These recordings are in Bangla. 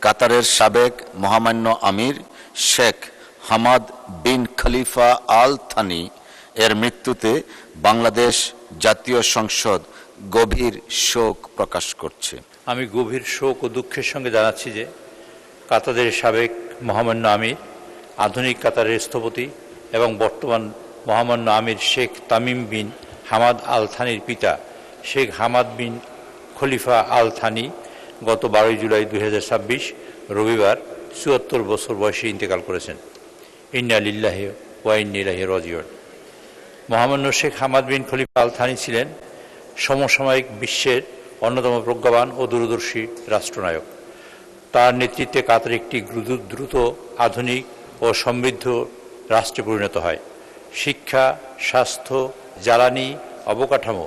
কাতারের সাবেক মহামান্য আমির Sheikh Hamad bin Khalifa Al Thani এর মৃত্যুতে বাংলাদেশ জাতীয় সংসদ গভীর শোক প্রকাশ করছে। আমি গভীর শোক ও দুঃখের সঙ্গে জানাচ্ছি যে কাতারের সাবেক মহামান্য আমির, আধুনিক কাতারের স্থপতি এবং বর্তমান মহামান্য আমির Sheikh Tamim bin Hamad Al থানির পিতা Sheikh Hamad bin Khalifa Al Thani গত 12 জুলাই 2026 রবিবার ৭৪ বছর বয়সে ইন্তেকাল করেছেন। ইন্না লিল্লাহি ওয়া ইন্না ইলাইহি রাজিউন। মহামান্য Sheikh Hamad bin Khalifa Al Thani ছিলেন সমসাময়িক বিশ্বের অন্যতম প্রজ্ঞাবান ও দূরদর্শী রাষ্ট্রনায়ক। তার নেতৃত্বে কাতার একটি দ্রুত আধুনিক ও সমৃদ্ধ রাষ্ট্রে পরিণত হয়। শিক্ষা, স্বাস্থ্য, জ্বালানি, অবকাঠামো,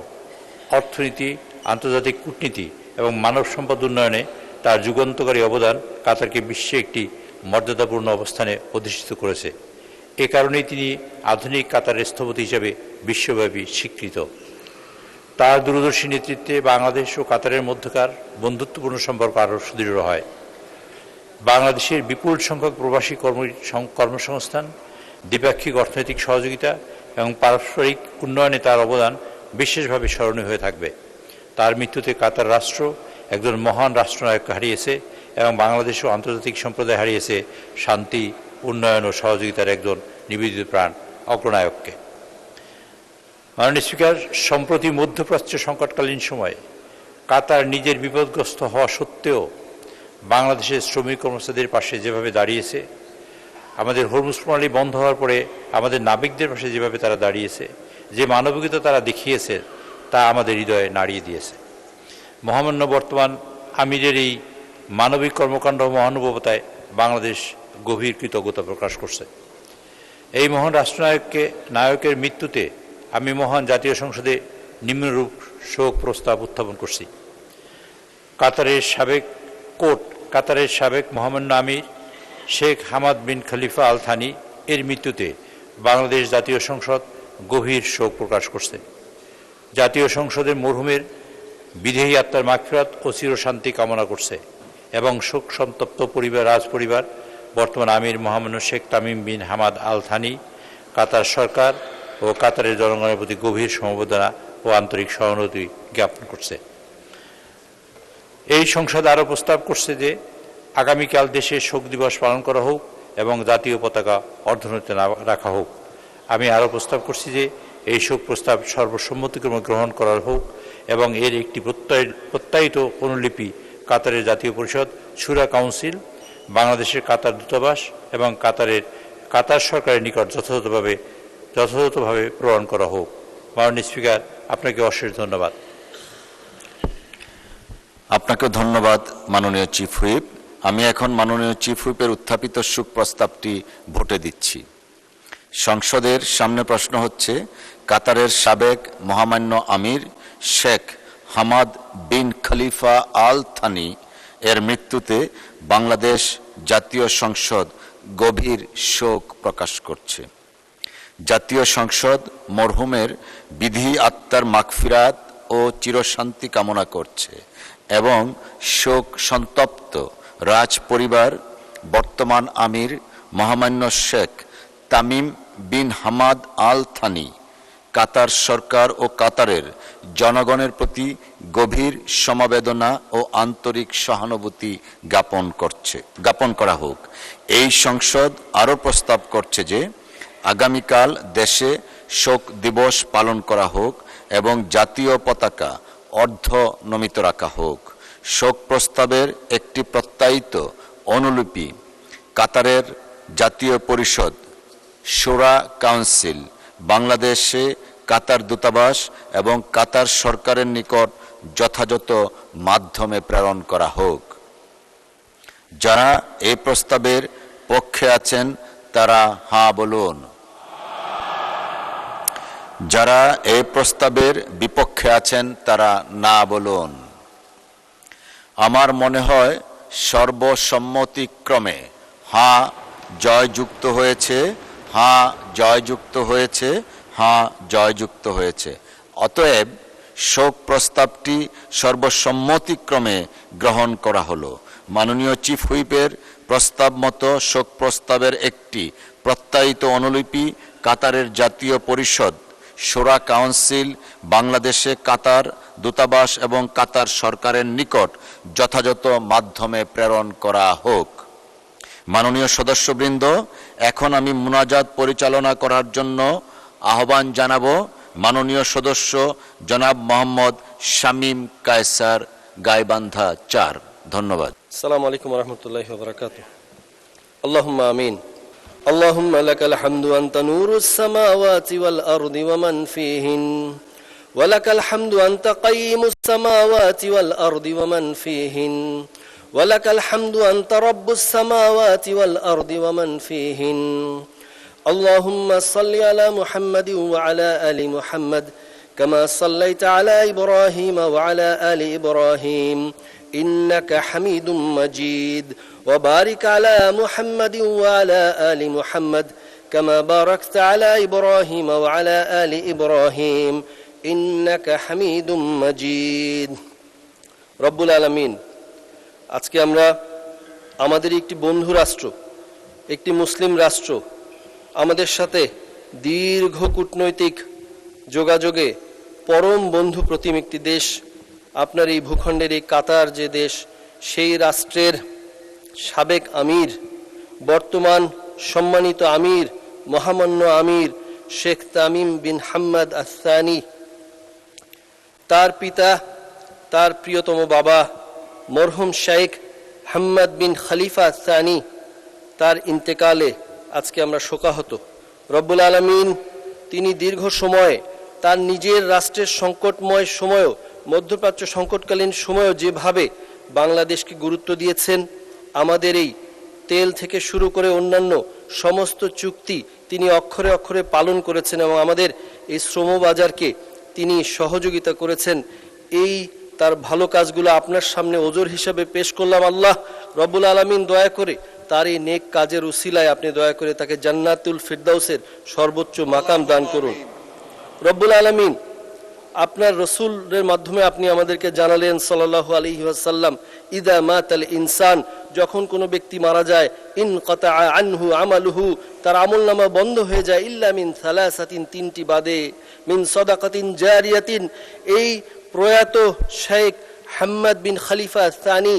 অর্থনীতি, আন্তর্জাতিক কূটনীতি এবং মানব সম্পদ উন্নয়নে তার যুগান্তকারী অবদান কাতারকে বিশ্বে একটি মর্যাদাপূর্ণ অবস্থানে অধিষ্ঠিত করেছে। এ কারণেই তিনি আধুনিক কাতারের স্থপতি হিসেবে বিশ্বব্যাপী স্বীকৃত। তার দূরদর্শী নেতৃত্বে বাংলাদেশ ও কাতারের মধ্যকার বন্ধুত্বপূর্ণ সম্পর্ক আরও সুদৃঢ় হয়। বাংলাদেশের বিপুল সংখ্যক প্রবাসী কর্মসংস্থান, দ্বিপাক্ষিক অর্থনৈতিক সহযোগিতা এবং পারস্পরিক উন্নয়নে তার অবদান বিশেষভাবে স্মরণীয় হয়ে থাকবে। তার মৃত্যুতে কাতার রাষ্ট্র একজন মহান রাষ্ট্রনায়ককে হারিয়েছে এবং বাংলাদেশ ও আন্তর্জাতিক সম্প্রদায় হারিয়েছে শান্তি, উন্নয়ন ও সহযোগিতার একজন নিবেদিত প্রাণ অগ্রনায়ককে। মাননীয় স্পিকার, সম্প্রতি মধ্যপ্রাচ্য সংকটকালীন সময়ে কাতার নিজের বিপদগ্রস্ত হওয়া সত্ত্বেও বাংলাদেশের শ্রমিক কর্মচারীদের পাশে যেভাবে দাঁড়িয়েছে, আমাদের হরমুজ প্রণালী বন্ধ হওয়ার পরে আমাদের নাবিকদের পাশে যেভাবে তারা দাঁড়িয়েছে, যে মানবিকতা তারা দেখিয়েছে, তা আমাদের হৃদয়ে নাড়িয়ে দিয়েছে। মহামান্য বর্তমান আমিরের এই মানবিক কর্মকাণ্ড ও মহানুভবতায় বাংলাদেশ গভীর কৃতজ্ঞতা প্রকাশ করছে। এই মহান রাষ্ট্রনায়কের মৃত্যুতে আমি মহান জাতীয় সংসদে নিম্নরূপ শোক প্রস্তাব উত্থাপন করছি। কাতারের সাবেক মহামান্য আমির Sheikh Hamad bin Khalifa Al Thani এর মৃত্যুতে বাংলাদেশ জাতীয় সংসদ গভীর শোক প্রকাশ করছে। জাতীয় সংসদের মরহুমের বিদেহী আত্মার মাগফিরাত ও চিরশান্তি কামনা করছে এবং শোক সন্তপ্ত রাজপরিবার, বর্তমান আমির মহামান্য Sheikh Tamim bin Hamad Al Thani, Qatar সরকার ও কাতারের জনগণের প্রতি গভীর সমবেদনা ও আন্তরিক সহানুভূতি জ্ঞাপন করছে। এই সংসদ আরও প্রস্তাব করছে যে আগামীকাল দেশে শোক দিবস পালন করা হোক এবং জাতীয় পতাকা অর্ধনতে রাখা হোক। আমি আরও প্রস্তাব করছি যে এই শোক প্রস্তাব সর্বসম্মতিক্রমে গ্রহণ করা হোক এবং এর একটি প্রত্যায়িত অনুলিপি কাতারের জাতীয় পরিষদ, শুরা কাউন্সিল, বাংলাদেশের কাতার দূতাবাস এবং কাতার সরকারের নিকট যথাযথভাবে প্রদান করা হোক। মাননীয় স্পিকার, আপনাকে অশেষ ধন্যবাদ। আপনাকে ধন্যবাদ মাননীয় চিফ হুইপ। আমি এখন মাননীয় চিফ হুইপের উত্থাপিত শোক প্রস্তাবটি ভোটে দিচ্ছি। সংসদের সামনে প্রশ্ন হচ্ছে, কাতারের সাবেক মহামান্য আমির Sheikh Hamad bin Khalifa Al Thani এর মৃত্যুতে বাংলাদেশ জাতীয় সংসদ গভীর শোক প্রকাশ করছে। জাতীয় সংসদ মরহুমের বিদেহী আত্মার মাগফিরাত ও চিরশান্তি কামনা করছে এবং শোক সন্তপ্ত রাজপরিবার, বর্তমান আমির মহামান্য Sheikh Tamim bin Hamad Al Thani, Qatar সরকার ও কাতারের জনগণের প্রতি গভীর সমবেদনা ও আন্তরিক সহানুভূতি জ্ঞাপন করা হোক। এই সংসদ আরও প্রস্তাব করছে যে আগামীকাল দেশে শোক দিবস পালন করা হোক এবং জাতীয় পতাকা অর্ধনমিত রাখা হোক। শোক প্রস্তাবের একটি প্রত্যায়িত অনুলিপি কাতারের জাতীয় পরিষদ, শুরা কাউন্সিল, বাংলাদেশে কাতার দূতাবাস এবং কাতার সরকারের নিকট যথাযথ মাধ্যমে প্রেরণ করা হোক। যারা এই প্রস্তাবের পক্ষে আছেন তারা হাঁ বলুন। যারা এই প্রস্তাবের বিপক্ষে আছেন তারা না বলুন। আমার মনে হয় সর্বসম্মতিক্রমে হাঁ জয়যুক্ত হয়েছে, হাঁ জয়যুক্ত হয়েছে, হাঁ জয়যুক্ত হয়েছে। অতএব শোক প্রস্তাবটি সর্বসম্মতিক্রমে গ্রহণ করা হলো। মাননীয় চিফ হুইপের প্রস্তাব মতো শোক প্রস্তাবের একটি প্রত্যায়িত অনুলিপি কাতারের জাতীয় পরিষদ, শোরা কাউন্সিল, বাংলাদেশে কাতার দূতাবাস এবং কাতার সরকারের নিকট যথাযথ মাধ্যমে প্রেরণ করা হোক। মাননীয় সদস্যবৃন্দ, এখন আমি মুনাজাত পরিচালনা করার জন্য আহ্বান জানাবো মাননীয় সদস্য জনাব মোহাম্মদ শামীম কায়সার, গাইবান্ধা 4। ধন্যবাদ। আসসালামু আলাইকুম ওয়া রাহমাতুল্লাহি ওয়া বারাকাতুহু। আল্লাহুম্মা আমিন। اللهم لك الحمد أنت نور السماوات والأرض ومن فيهن ولك الحمد أنت قيم السماوات والأرض ومن فيهن ولك الحمد أنت رب السماوات والأرض ومن فيهن اللهم صل على محمد وعلى آل محمد كما صليت على إبراهيم وعلى آل إبراهيم إنك حميد مجيد وبارك على محمد وعلى آل محمد كما باركت على إبراهيم وعلى آل إبراهيم إنك حميد مجيد رب العالمين আজকে আমরা আমাদের একটি বন্ধু রাষ্ট্র, একটি মুসলিম রাষ্ট্র, আমাদের সাথে দীর্ঘ কূটনৈতিক যোগাযোগে পরম বন্ধু প্রতিম একটি দেশ, আপনার এই ভূখণ্ডের এই কাতার যে দেশ, সেই রাষ্ট্রের সাবেক আমির, বর্তমান সম্মানিত আমির, মহামান্য আমির শেখ তামিম বিন হাম্মাদ আস-সানি, তার পিতা, তার প্রিয়তম বাবা মরহুম শেখ হাম্মাদ বিন খলিফা আস-সানি, তার ইন্তেকালে আজকে আমরা শোকাহত। রব্বুল আলামিন তিনি দীর্ঘ সময় তার নিজের রাষ্ট্রের সংকটময় সময়ও, মধ্যপ্রাচ্য সংকটকালীন সময়ও যেভাবে বাংলাদেশকে গুরুত্ব দিয়েছেন, আমাদের এই তেল থেকে শুরু করে অন্যান্য সমস্ত চুক্তি তিনি অক্ষরে অক্ষরে পালন করেছেন এবং আমাদের এই শ্রমবাজারকে তিনি সহযোগিতা করেছেন। এই তার ভালো কাজগুলো আপনার সামনে ওজর হিসাবে পেশ করলাম। আল্লাহ রব্বুল আলামিন দয়া করে তার এই নেক কাজের উসিলায় আপনি দয়া করে তাকে জান্নাতুল ফিরদাউসের সর্বোচ্চ মাকাম দান করুন। রব্বুল আলামিন আপনার রসুলের মাধ্যমে আপনি আমাদেরকে জানালেন সাল্লাল্লাহু আলাইহি ওয়াসাল্লাম, ইদা মাতাল ইনসান, যখন কোনো ব্যক্তি মারা যায়, ইনকাতা আনহু আমালুহু, তার আমলনামা বন্ধ হয়ে যায়, ইল্লা মিন সালাসাতিন, 3টি বাদে, মিন সাদাকাতিন জারিয়াতিন, এই প্রয়াত শেখ হাম্মাদ বিন খলিফা আস-সানি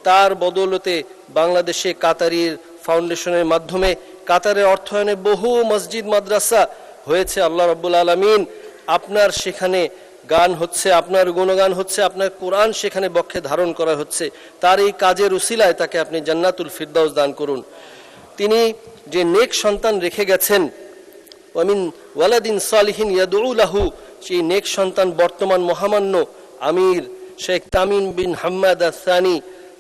তার বদৌলতে বাংলাদেশে কাতারির ফাউন্ডেশনের মাধ্যমে কাতারের অর্থায়নে বহু মসজিদ মাদ্রাসা হয়েছে। আল্লাহ রাব্বুল আলামিন আপনার সেখানে গান হচ্ছে, আপনার গুণগান হচ্ছে, আপনার কোরআন সেখানে বক্ষে ধারণ করা হচ্ছে। তার এই কাজের উসিলায় তাকে আপনি জান্নাতুল ফিরদাউস দান করুন। তিনি যে নেক সন্তান রেখে গেছেন, ওয়ামিন ওয়ালাদিন সালিহিন ইয়াদউ লাহু, সেই নেক সন্তান বর্তমান মহামান্য আমির শেখ তামিম বিন হাম্মাদ আস-সানি,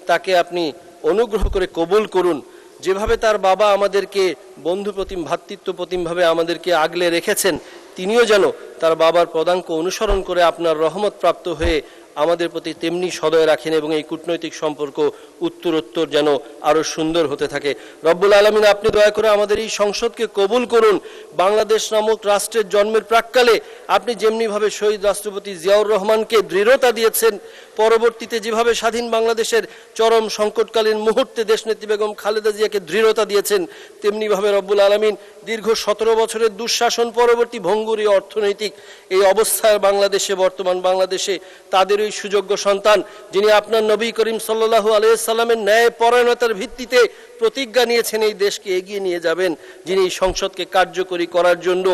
তাকে আপনি অনুগ্রহ করে কবুল করুন। যেভাবে তার বাবা আমাদেরকে বন্ধুপ্রতিম, ভ্রাতৃত্বপ্রতিমভাবে আমাদেরকে আগলে রেখেছেন, তিনিও যেন তার বাবার পদাঙ্ক অনুসরণ করে আপনার রহমত প্রাপ্ত হয়ে আমাদের প্রতি তেমনি সদয় রাখেন এবং এই কূটনৈতিক সম্পর্ক উত্তরোত্তর যেন আরো সুন্দর হতে থাকে। রব্বুল আলামিন আপনি দয়া করে আমাদের এই সংসদকে কবুল করুন। বাংলাদেশ নামক রাষ্ট্রের জন্মের প্রাক্কালে আপনি যেমনিভাবে শহীদ রাষ্ট্রপতি জিয়াউর রহমানকে দৃঢ়তা দিয়েছেন, পরবর্তীতে যেভাবে স্বাধীন বাংলাদেশের চরম সংকটকালীন মুহূর্তে দেশনেত্রী বেগম খালেদা জিয়াকে দৃঢ়তা দিয়েছেন, তেমনিভাবে রব্বুল আলামিন দীর্ঘ 17 বছরের দুঃশাসন পরবর্তী ভঙ্গুর অর্থনৈতিক এই অবস্থায় বাংলাদেশে, বর্তমান বাংলাদেশে তাদের ওই সুযোগ্য সন্তান, যিনি আপনার নবী করিম সাল্লাল্লাহু আলাইহি সাল্লামের ন্যায় পরায়ণতার ভিত্তিতে প্রতিজ্ঞা নিয়েছেন এই দেশকে এগিয়ে নিয়ে যাবেন, যিনি এই সংসদকে কার্যকরী করার জন্য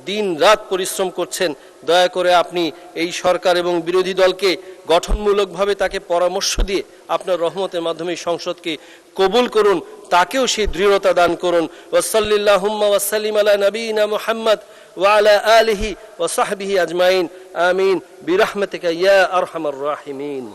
দিন রাত পরিশ্রম করছেন, দয়া করে আপনি এই সরকার এবং বিরোধী দলকে গঠনমূলকভাবে তাকে পরামর্শ দিয়ে আপনার রহমতের মাধ্যমে সংসদকে কবুল করুন, তাকেও সেই দৃঢ়তা দান করুন। ওয়াসাল্লিল্লাহুম্মা ওয়াসাল্লিম আলা নবিয়িনা মুহাম্মদ ওয়া আলা আলিহি ওয়া সাহবিহি আজমাইন, আমিন বিরহমাতিকা ইয়া আরহামার রাহিমিন।